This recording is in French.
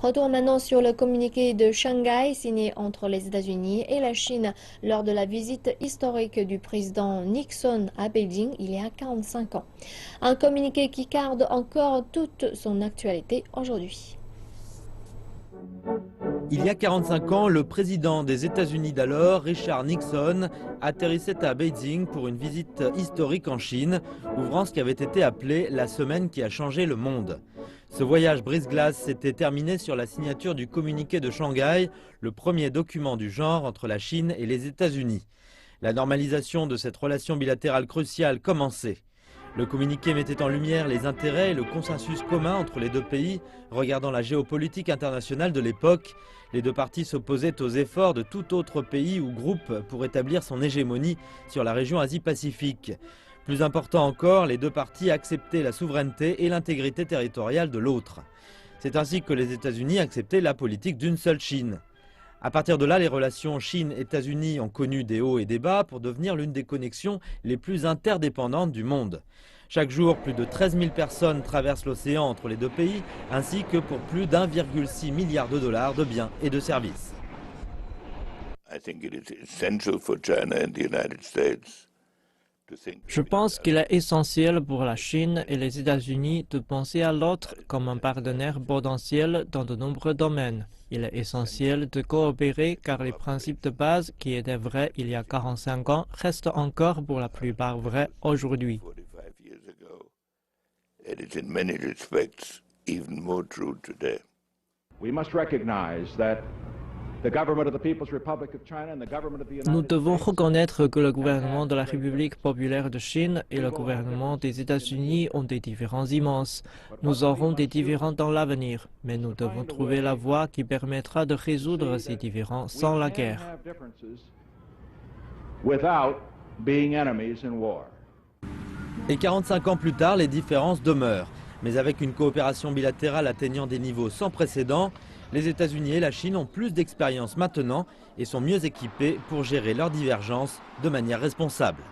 Retour maintenant sur le communiqué de Shanghai signé entre les États-Unis et la Chine lors de la visite historique du président Nixon à Beijing il y a 45 ans. Un communiqué qui garde encore toute son actualité aujourd'hui. Il y a 45 ans, le président des États-Unis d'alors, Richard Nixon, atterrissait à Beijing pour une visite historique en Chine, ouvrant ce qui avait été appelé la semaine qui a changé le monde. Ce voyage brise-glace s'était terminé sur la signature du communiqué de Shanghai, le premier document du genre entre la Chine et les États-Unis. La normalisation de cette relation bilatérale cruciale commençait. Le communiqué mettait en lumière les intérêts et le consensus commun entre les deux pays, regardant la géopolitique internationale de l'époque. Les deux parties s'opposaient aux efforts de tout autre pays ou groupe pour établir son hégémonie sur la région Asie-Pacifique. Plus important encore, les deux parties acceptaient la souveraineté et l'intégrité territoriale de l'autre. C'est ainsi que les États-Unis acceptaient la politique d'une seule Chine. À partir de là, les relations Chine-États-Unis ont connu des hauts et des bas pour devenir l'une des connexions les plus interdépendantes du monde. Chaque jour, plus de 13 000 personnes traversent l'océan entre les deux pays, ainsi que pour plus d'1,6 milliard de dollars de biens et de services. Je pense qu'il est essentiel pour la Chine et les États-Unis de penser à l'autre comme un partenaire potentiel dans de nombreux domaines. Il est essentiel de coopérer car les principes de base qui étaient vrais il y a 45 ans restent encore pour la plupart vrais aujourd'hui. Nous devons reconnaître que le gouvernement de la République populaire de Chine et le gouvernement des États-Unis ont des différences immenses. Nous aurons des différends dans l'avenir, mais nous devons trouver la voie qui permettra de résoudre ces différends sans la guerre. Et 45 ans plus tard, les différences demeurent. Mais avec une coopération bilatérale atteignant des niveaux sans précédent, les États-Unis et la Chine ont plus d'expérience maintenant et sont mieux équipés pour gérer leurs divergences de manière responsable.